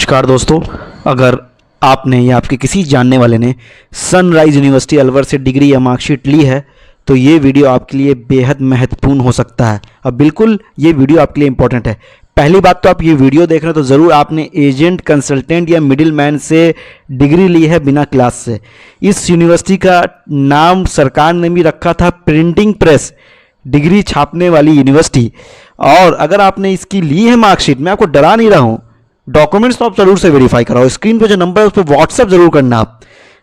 नमस्कार दोस्तों, अगर आपने या आपके किसी जानने वाले ने सनराइज़ यूनिवर्सिटी अलवर से डिग्री या मार्कशीट ली है तो ये वीडियो आपके लिए बेहद महत्वपूर्ण हो सकता है। अब बिल्कुल ये वीडियो आपके लिए इंपॉर्टेंट है। पहली बात तो आप ये वीडियो देख रहे हो तो ज़रूर आपने एजेंट, कंसल्टेंट या मिडिल मैन से डिग्री ली है बिना क्लास से। इस यूनिवर्सिटी का नाम सरकार ने भी रखा था प्रिंटिंग प्रेस, डिग्री छापने वाली यूनिवर्सिटी। और अगर आपने इसकी ली है मार्कशीट, मैं आपको डरा नहीं रहा हूँ, डॉक्यूमेंट्स तो आप जरूर से वेरीफाई कराओ। स्क्रीन पे जो नंबर है उस पर व्हाट्सएप जरूर करना। आप,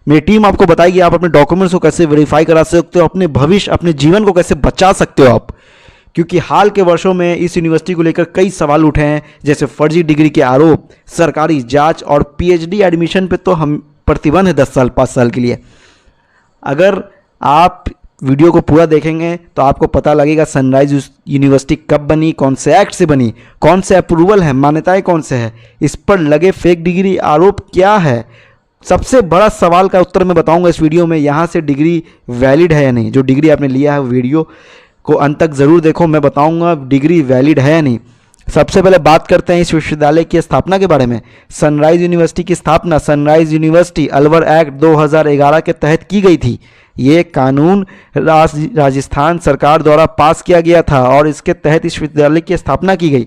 मेरी टीम आपको बताएगी आप अपने डॉक्यूमेंट्स को कैसे वेरीफाई करा सकते हो, अपने भविष्य, अपने जीवन को कैसे बचा सकते हो आप। क्योंकि हाल के वर्षों में इस यूनिवर्सिटी को लेकर कई सवाल उठे हैं, जैसे फर्जी डिग्री के आरोप, सरकारी जांच और पीएचडी एडमिशन पे तो हम प्रतिबंध है 10 साल 5 साल के लिए। अगर आप वीडियो को पूरा देखेंगे तो आपको पता लगेगा सनराइज यूनिवर्सिटी कब बनी, कौन से एक्ट से बनी, कौन से अप्रूवल है, मान्यताएं कौन से है, इस पर लगे फेक डिग्री आरोप क्या है। सबसे बड़ा सवाल का उत्तर मैं बताऊंगा इस वीडियो में, यहाँ से डिग्री वैलिड है या नहीं। जो डिग्री आपने लिया है वीडियो को अंत तक ज़रूर देखो, मैं बताऊंगा डिग्री वैलिड है या नहीं। सबसे पहले बात करते हैं इस विश्वविद्यालय की स्थापना के बारे में। सनराइज यूनिवर्सिटी की स्थापना सनराइज यूनिवर्सिटी अलवर एक्ट 2011 के तहत की गई थी। ये कानून राजस्थान सरकार द्वारा पास किया गया था और इसके तहत इस विश्वविद्यालय की स्थापना की गई।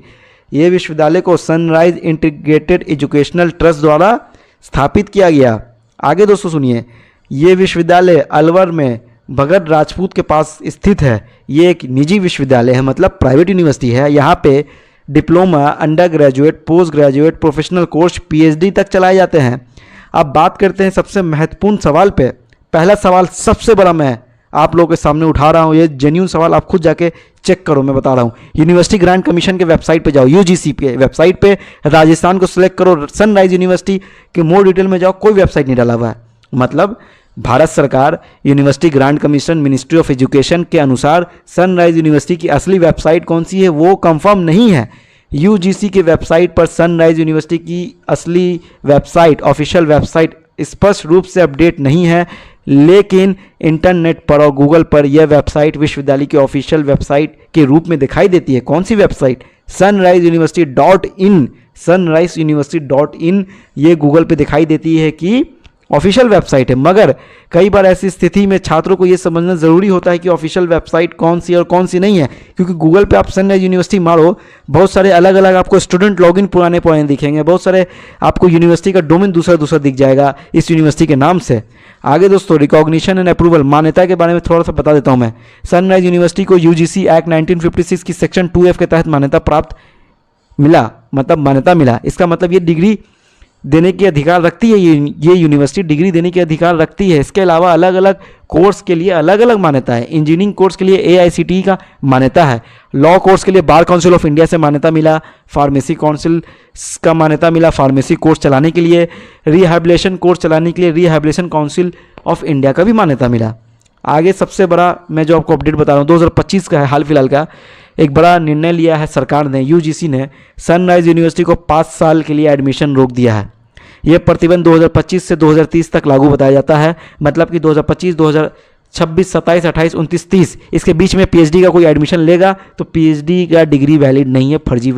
ये विश्वविद्यालय को सनराइज इंटीग्रेटेड एजुकेशनल ट्रस्ट द्वारा स्थापित किया गया। आगे दोस्तों सुनिए, ये विश्वविद्यालय अलवर में भगत राजपूत के पास स्थित है। ये एक निजी विश्वविद्यालय है, मतलब प्राइवेट यूनिवर्सिटी है। यहाँ पे diploma, under graduate, post graduate, professional course, PhD तक चलाए जाते हैं। अब बात करते हैं सबसे महत्वपूर्ण सवाल पे। पहला सवाल सबसे बड़ा मैं आप लोगों के सामने उठा रहा हूँ, ये जेन्युइन सवाल, आप खुद जाके चेक करो, मैं बता रहा हूँ। यूनिवर्सिटी ग्रांट कमीशन के वेबसाइट पे जाओ, यूजीसी के वेबसाइट पे राजस्थान को सिलेक्ट करो, सनराइज यूनिवर्सिटी के मोर डिटेल में जाओ, कोई वेबसाइट नहीं डाला हुआ है। मतलब भारत सरकार university grant commission, ministry of education के अनुसार सनराइज यूनिवर्सिटी की असली वेबसाइट कौन सी है वो कंफर्म नहीं है। यूजीसी के वेबसाइट पर सनराइज यूनिवर्सिटी की असली वेबसाइट, ऑफिशियल वेबसाइट स्पष्ट रूप से अपडेट नहीं है, लेकिन इंटरनेट पर और गूगल पर यह वेबसाइट विश्वविद्यालय की ऑफिशियल वेबसाइट के रूप में दिखाई देती है। कौन सी वेबसाइट? sunriseuniversity.in, sunriseuniversity.in ये गूगल पे दिखाई देती है कि ऑफिशियल वेबसाइट है। मगर कई बार ऐसी स्थिति में छात्रों को यह समझना ज़रूरी होता है कि ऑफिशियल वेबसाइट कौन सी और कौन सी नहीं है, क्योंकि गूगल पे आप सनराइज यूनिवर्सिटी मारो, बहुत सारे अलग अलग आपको स्टूडेंट लॉगिन पुराने दिखेंगे, बहुत सारे आपको यूनिवर्सिटी का डोमेन दूसरा दूसरा दिख जाएगा इस यूनिवर्सिटी के नाम से। आगे दोस्तों, रिकॉग्निशन एंड अप्रूवल, मान्यता के बारे में थोड़ा सा बता देता हूँ मैं। सनराइज यूनिवर्सिटी को यूजीसी एक्ट 1956 की सेक्शन 2F के तहत मान्यता प्राप्त मिला, मतलब मान्यता मिला। इसका मतलब ये डिग्री देने के अधिकार रखती है, ये यूनिवर्सिटी डिग्री देने के अधिकार रखती है। इसके अलावा अलग अलग कोर्स के लिए अलग अलग मान्यता है। इंजीनियरिंग कोर्स के लिए AICTE का मान्यता है, लॉ कोर्स के लिए बार काउंसिल ऑफ इंडिया से मान्यता मिला, फार्मेसी काउंसिल का मान्यता मिला फार्मेसी कोर्स चलाने के लिए, रिहैबिलिटेशन कोर्स चलाने के लिए रिहैबिलिटेशन काउंसिल ऑफ इंडिया का भी मान्यता मिला। आगे सबसे बड़ा मैं जो आपको अपडेट बता रहा हूँ 2025 का है, हाल फिलहाल का एक बड़ा निर्णय लिया है सरकार ने, यूजीसी ने सनराइज यूनिवर्सिटी को 5 साल के लिए एडमिशन रोक दिया है। यह प्रतिबंध 2025 से 2030 तक लागू बताया जाता है। मतलब कि 2025, 2026, 27, 28, 29, 30 इसके बीच में पीएचडी का कोई एडमिशन लेगा तो पीएचडी का डिग्री वैलिड नहीं है, फर्जी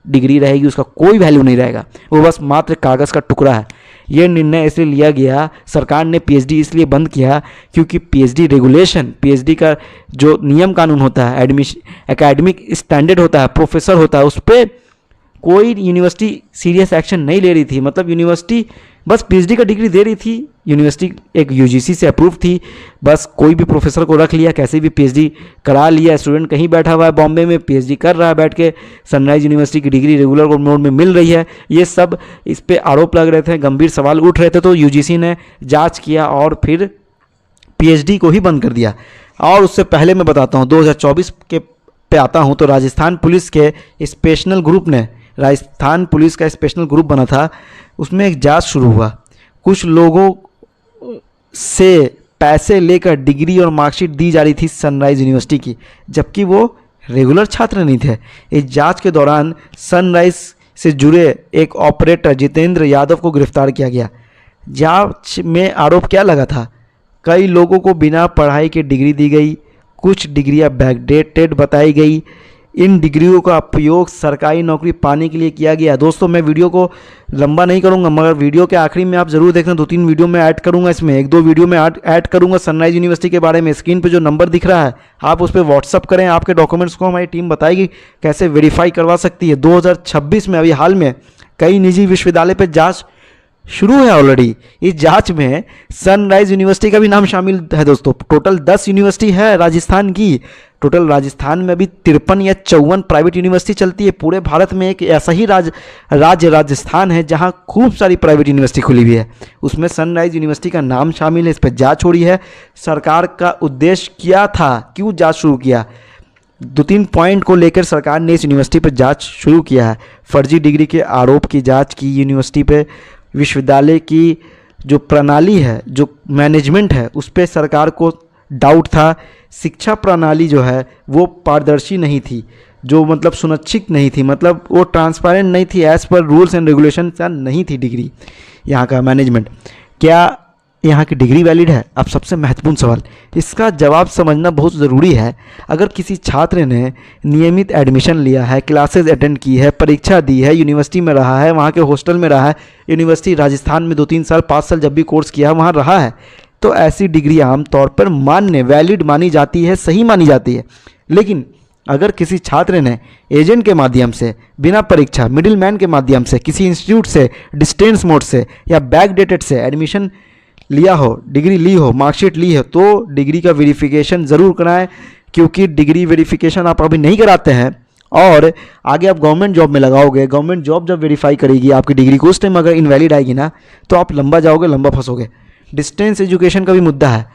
डिग्री रहेगी, उसका कोई वैल्यू नहीं रहेगा, वो बस मात्र कागज़ का टुकड़ा है। यह निर्णय इसलिए लिया गया, सरकार ने पीएचडी इसलिए बंद किया क्योंकि पीएचडी रेगुलेशन, पीएचडी का जो नियम कानून होता है, एकेडमिक स्टैंडर्ड होता है, प्रोफेसर होता है, उस पर कोई यूनिवर्सिटी सीरियस एक्शन नहीं ले रही थी। मतलब यूनिवर्सिटी बस पीएचडी का डिग्री दे रही थी, यूनिवर्सिटी एक यूजीसी से अप्रूव थी, बस कोई भी प्रोफेसर को रख लिया, कैसे भी पीएचडी करा लिया। स्टूडेंट कहीं बैठा हुआ है बॉम्बे में, पीएचडी कर रहा है बैठ के, सनराइज यूनिवर्सिटी की डिग्री रेगुलर मोड में मिल रही है। ये सब इस पर आरोप लग रहे थे, गंभीर सवाल उठ रहे थे, तो यूजीसी ने जाँच किया और फिर पीएचडी को ही बंद कर दिया। और उससे पहले मैं बताता हूँ 2024 के पे आता हूँ तो राजस्थान पुलिस के स्पेशल ग्रुप ने, राजस्थान पुलिस का स्पेशल ग्रुप बना था, उसमें एक जांच शुरू हुआ। कुछ लोगों से पैसे लेकर डिग्री और मार्कशीट दी जा रही थी सनराइज यूनिवर्सिटी की, जबकि वो रेगुलर छात्र नहीं थे। इस जांच के दौरान सनराइज से जुड़े एक ऑपरेटर जितेंद्र यादव को गिरफ्तार किया गया। जांच में आरोप क्या लगा था? कई लोगों को बिना पढ़ाई के डिग्री दी गई, कुछ डिग्रियां बैकडेटेड बताई गई, इन डिग्रियों का उपयोग सरकारी नौकरी पाने के लिए किया गया है। दोस्तों मैं वीडियो को लंबा नहीं करूंगा, मगर वीडियो के आखिरी में आप जरूर देखना, 2-3 वीडियो में ऐड करूंगा, इसमें 1-2 वीडियो में ऐड करूंगा सनराइज यूनिवर्सिटी के बारे में। स्क्रीन पे जो नंबर दिख रहा है आप उस पर व्हाट्सअप करें, आपके डॉक्यूमेंट्स को हमारी टीम बताएगी कैसे वेरीफाई करवा सकती है। 2026 में अभी हाल में कई निजी विश्वविद्यालय पर जाँच शुरू है ऑलरेडी। इस जांच में सनराइज यूनिवर्सिटी का भी नाम शामिल है। दोस्तों टोटल 10 यूनिवर्सिटी है राजस्थान की। टोटल राजस्थान में अभी 53 या 54 प्राइवेट यूनिवर्सिटी चलती है। पूरे भारत में एक ऐसा ही राज्य राजस्थान है जहां खूब सारी प्राइवेट यूनिवर्सिटी खुली हुई है, उसमें सनराइज यूनिवर्सिटी का नाम शामिल है। इस पर जाँच हो रही है। सरकार का उद्देश्य क्या था, क्यों जाँच शुरू किया, 2-3 पॉइंट को लेकर सरकार ने इस यूनिवर्सिटी पर जाँच शुरू किया है। फर्जी डिग्री के आरोप की जाँच की यूनिवर्सिटी पर। विश्वविद्यालय की जो प्रणाली है, जो मैनेजमेंट है, उस पर सरकार को डाउट था। शिक्षा प्रणाली जो है वो पारदर्शी नहीं थी, जो मतलब सुनिश्चित नहीं थी, मतलब वो ट्रांसपेरेंट नहीं थी, as per rules and regulation नहीं थी डिग्री। यहाँ का मैनेजमेंट, क्या यहाँ की डिग्री वैलिड है? अब सबसे महत्वपूर्ण सवाल, इसका जवाब समझना बहुत ज़रूरी है। अगर किसी छात्र ने नियमित एडमिशन लिया है, क्लासेस अटेंड की है, परीक्षा दी है, यूनिवर्सिटी में रहा है, वहाँ के हॉस्टल में रहा है, यूनिवर्सिटी राजस्थान में 2-3 साल 5 साल जब भी कोर्स किया है वहाँ रहा है, तो ऐसी डिग्री आमतौर पर मान्य वैलिड मानी जाती है, सही मानी जाती है। लेकिन अगर किसी छात्र ने एजेंट के माध्यम से, बिना परीक्षा, मिडिल मैन के माध्यम से, किसी इंस्टीट्यूट से, डिस्टेंस मोड से या बैक डेटेड से एडमिशन लिया हो, डिग्री ली हो, मार्कशीट ली है, तो डिग्री का वेरिफिकेशन ज़रूर कराएं। क्योंकि डिग्री वेरिफिकेशन आप अभी नहीं कराते हैं और आगे आप गवर्नमेंट जॉब में लगाओगे, गवर्नमेंट जॉब जब वेरीफाई करेगी आपकी डिग्री को, उस टाइम अगर इनवैलिड आएगी ना, तो आप लंबा जाओगे, लंबा फंसोगे। डिस्टेंस एजुकेशन का भी मुद्दा है।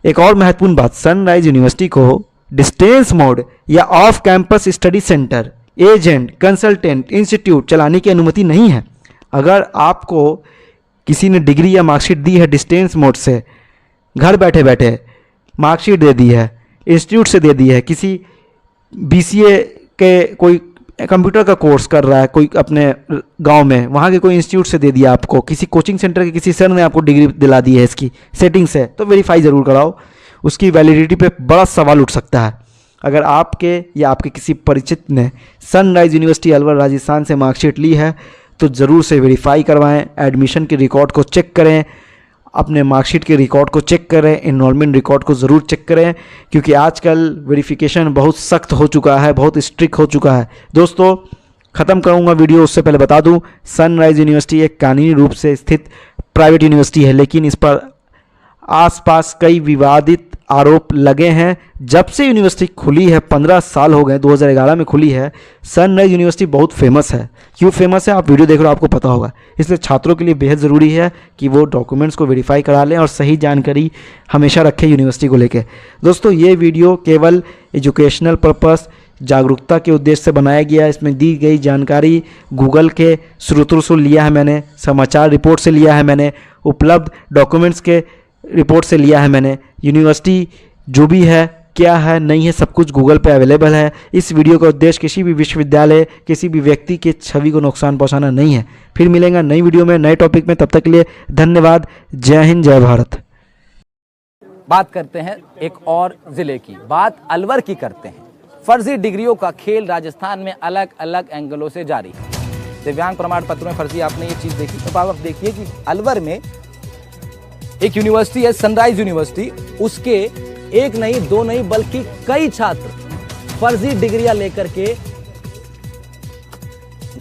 एक और महत्वपूर्ण बात, सनराइज यूनिवर्सिटी को डिस्टेंस मोड या off campus study centre, agent, consultant, institute चलाने की अनुमति नहीं है। अगर आपको किसी ने डिग्री या मार्कशीट दी है डिस्टेंस मोड से, घर बैठे बैठे मार्कशीट दे दी है, इंस्टीट्यूट से दे दी है, किसी BCA के कोई कंप्यूटर का कोर्स कर रहा है कोई अपने गांव में, वहाँ के कोई इंस्टीट्यूट से दे दिया आपको, किसी कोचिंग सेंटर के किसी सर ने आपको डिग्री दिला दी है इसकी सेटिंग से, तो वेरीफाई ज़रूर कराओ। उसकी वैलिडिटी पे बड़ा सवाल उठ सकता है। अगर आपके या आपके किसी परिचित ने सनराइज यूनिवर्सिटी अलवर राजस्थान से मार्कशीट ली है तो ज़रूर से वेरीफाई करवाएं। एडमिशन के रिकॉर्ड को चेक करें, अपने मार्कशीट के रिकॉर्ड को चेक करें, एनरोलमेंट रिकॉर्ड को ज़रूर चेक करें, क्योंकि आजकल वेरिफिकेशन बहुत सख्त हो चुका है, बहुत स्ट्रिक्ट हो चुका है। दोस्तों ख़त्म करूंगा वीडियो, उससे पहले बता दूं, सनराइज यूनिवर्सिटी एक कानूनी रूप से स्थित प्राइवेट यूनिवर्सिटी है, लेकिन इस पर आसपास कई विवादित आरोप लगे हैं। जब से यूनिवर्सिटी खुली है, 15 साल हो गए, 2011 में खुली है। सनराइज यूनिवर्सिटी बहुत फेमस है। क्यों फेमस है, आप वीडियो देख रहे हो आपको पता होगा। इसलिए छात्रों के लिए बेहद ज़रूरी है कि वो डॉक्यूमेंट्स को वेरीफाई करा लें और सही जानकारी हमेशा रखें यूनिवर्सिटी को लेकर। दोस्तों ये वीडियो केवल एजुकेशनल पर्पस, जागरूकता के उद्देश्य से बनाया गया है। इसमें दी गई जानकारी गूगल के स्रोतों से लिया है मैंने, समाचार रिपोर्ट से लिया है मैंने, उपलब्ध डॉक्यूमेंट्स के रिपोर्ट से लिया है मैंने। यूनिवर्सिटी जो भी है, क्या है, नहीं है, सब कुछ गूगल पे अवेलेबल है। इस वीडियो का उद्देश्य किसी भी विश्वविद्यालय, किसी भी व्यक्ति के छवि को नुकसान पहुंचाना नहीं है। फिर मिलेंगे नई वीडियो में, नए टॉपिक में, तब तक के लिए धन्यवाद। जय हिंद, जय भारत। बात करते हैं एक और जिले की, बात अलवर की करते हैं। फर्जी डिग्रियों का खेल राजस्थान में अलग अलग एंगलों से जारी है। दिव्यांग प्रमाण पत्र में फर्जी, आपने ये चीज देखी, तो आप देखिए कि अलवर में एक यूनिवर्सिटी है सनराइज यूनिवर्सिटी, उसके एक नहीं, दो नहीं, बल्कि कई छात्र फर्जी डिग्रियां लेकर के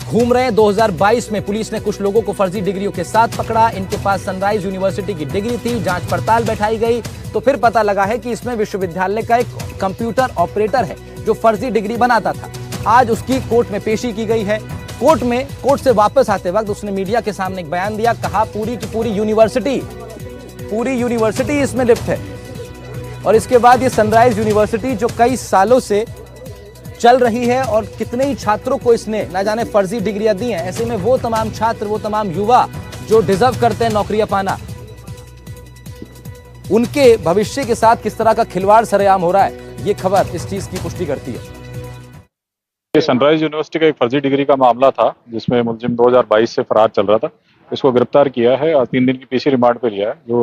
घूम रहे हैं। 2022 में पुलिस ने कुछ लोगों को फर्जी डिग्रियों के साथ पकड़ा। इनके पास सनराइज यूनिवर्सिटी की डिग्री थी, जांच पड़ताल बैठाई गई तो फिर पता लगा है कि इसमें विश्वविद्यालय का एक कंप्यूटर ऑपरेटर है जो फर्जी डिग्री बनाता था। आज उसकी कोर्ट में पेशी की गई है। कोर्ट से वापस आते वक्त उसने मीडिया के सामने एक बयान दिया, कहा पूरी की पूरी यूनिवर्सिटी इसमें लिप्त है। और इसके बाद ये सनराइज यूनिवर्सिटी जो कई सालों से चल रही है और कितने ही छात्रों को इसने ना जाने फर्जी डिग्रियां दी हैं, ऐसे में वो तमाम छात्र, वो तमाम युवा जो डिजर्व करते हैं नौकरियां पाना, उनके भविष्य के साथ किस तरह का खिलवाड़ सरेआम हो रहा है, ये खबर इस चीज की पुष्टि करती है। ये सनराइज यूनिवर्सिटी का एक फर्जी डिग्री का मामला था जिसमें मुलजिम 2022 से फरार चल रहा था। इसको गिरफ्तार किया है और 3 दिन की पीसी रिमांड पे लिया है। जो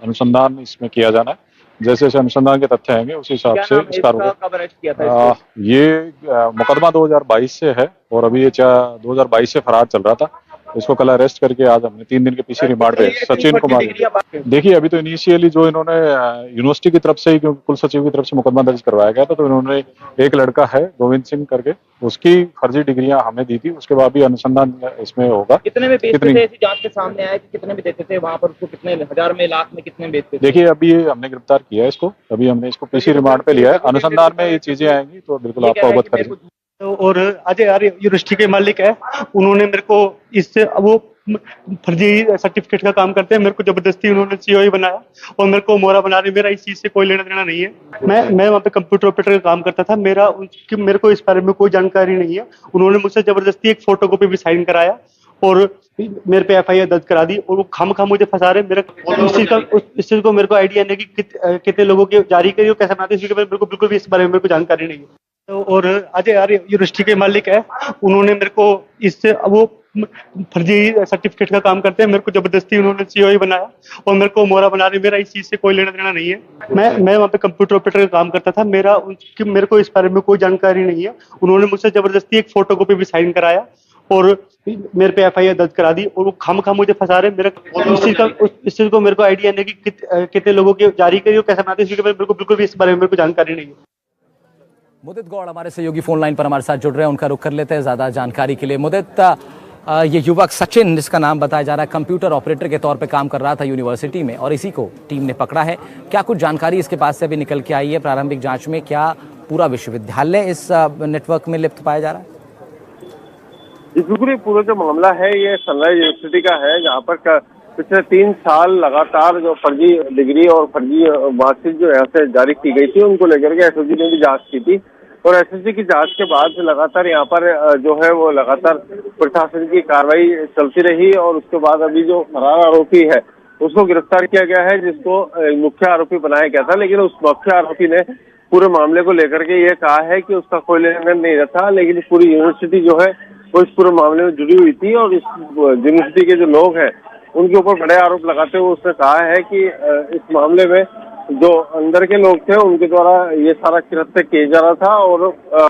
अनुसंधान इसमें किया जाना है जैसे जैसे अनुसंधान के तथ्य आएंगे उस हिसाब से इस कार्रवाई कब अरेस्ट किया था इसको? ये मुकदमा 2022 से है और अभी ये 2022 से फरार चल रहा था। इसको कल अरेस्ट करके आज हमने 3 दिन के पीछे रिमांड पे सचिन कुमार। देखिए अभी तो इनिशियली जो इन्होंने यूनिवर्सिटी की तरफ से ही, क्योंकि कुल सचिव की तरफ से मुकदमा दर्ज करवाया गया था, तो इन्होंने एक लड़का है गोविंद सिंह करके, उसकी फर्जी डिग्रियां हमें दी थी। उसके बाद भी अनुसंधान इसमें होगा। कितने में बेचते थे? ऐसी जांच के सामने आया कि कितने में देते थे वहां पर उसको? कितने हजार में, लाख में कितने में बेचते थे? देखिए अभी ये हमने गिरफ्तार किया है इसको, अभी हमने इसको पीसी रिमांड पे लिया है। अनुसंधान में ये चीजें आएंगी तो बिल्कुल आपको अवगत करेंगे। और अजय यार यूनिवर्सिटी के मालिक है, उन्होंने मेरे को इससे वो फर्जी सर्टिफिकेट का काम करते हैं, मेरे को जबरदस्ती उन्होंने सीओई बनाया और मेरे को मोहरा बना रहे। मेरा इस चीज से कोई लेना देना नहीं है। मैं वहाँ पे कंप्यूटर ऑपरेटर का काम करता था। मेरे को इस बारे में कोई जानकारी नहीं है। उन्होंने मुझसे जबरदस्ती एक फोटोकॉपी भी साइन कराया और मेरे पे एफआईआर दर्ज करा दी और वो खामखा मुझे फंसा रहे। इस चीज को मेरे को आइडिया नहीं कि कितने लोगों की जारी करी और कैसे बनाते हैं, मेरे को बिल्कुल भी इस बारे में मेरे को जानकारी नहीं है। और अजय यार यूनिवर्सिटी के मालिक है, उन्होंने मेरे को इससे वो फर्जी सर्टिफिकेट का काम करते हैं, मेरे को जबरदस्ती उन्होंने सीओई बनाया और मेरे को मोहरा बना रहे। मेरा इस चीज से कोई लेना देना नहीं है। मैं वहाँ पे कंप्यूटर ऑपरेटर का काम करता था। मेरे को इस बारे में कोई जानकारी नहीं है। उन्होंने मुझसे जबरदस्ती एक फोटोकॉपी भी साइन कराया और मेरे पे एफआईआर दर्ज करा दी और वो खामखा मुझे फंसा रहे। इस चीज को मेरे को आइडिया नहीं कि कितने लोगों की जारी करी और कैसे बनाते हैं, मेरे को बिल्कुल भी इस बारे में मेरे को जानकारी नहीं है। मुदित गौड़ हमारे सहयोगी फोन लाइन पर हमारे साथ जुड़ रहे हैं, उनका रुख कर लेते हैं ज्यादा जानकारी के लिए। मुदित, ये युवक सचिन जिसका नाम बताया जा रहा है, कंप्यूटर ऑपरेटर के तौर पे काम कर रहा था यूनिवर्सिटी में और इसी को टीम ने पकड़ा है। क्या कुछ जानकारी इसके पास से अभी निकल के आई है प्रारंभिक जांच में? क्या पूरा विश्वविद्यालय इस नेटवर्क में लिप्त पाया जा रहा है? बिल्कुल, पूरा जो मामला है ये सनराइज यूनिवर्सिटी का है, जहाँ पर पिछले 3 साल लगातार जो फर्जी डिग्री और फर्जी मार्कशीट जो यहाँ से जारी की गई थी, उनको लेकर के एसएसजी ने भी जांच की थी और एसएसजी की जांच के बाद लगातार यहाँ पर जो है वो लगातार प्रशासन की कार्रवाई चलती रही और उसके बाद अभी जो फरार आरोपी है उसको गिरफ्तार किया गया है, जिसको मुख्य आरोपी बनाया गया था। लेकिन उस मुख्य आरोपी ने पूरे मामले को लेकर के ये कहा है कि उसका कोई लेना देना नहीं था, लेकिन पूरी यूनिवर्सिटी जो है वो इस पूरे मामले में जुड़ी हुई थी और इस यूनिवर्सिटी के जो लोग हैं उनके ऊपर बड़े आरोप लगाते हुए उसने कहा है कि इस मामले में जो अंदर के लोग थे उनके द्वारा ये सारा कृत्य किया जा रहा था और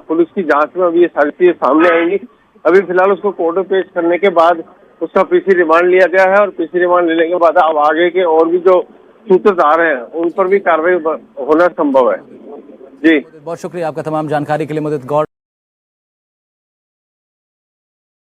पुलिस की जांच में अभी ये सारी चीजें सामने आएंगी। अभी फिलहाल उसको कोर्ट में पेश करने के बाद उसका पीसी रिमांड लिया गया है और पीसी रिमांड लेने के बाद अब आगे के और भी जो सूत्रधार हैं उन पर भी कार्रवाई होना संभव है। जी बहुत शुक्रिया आपका तमाम जानकारी के लिए मुदित गौड़।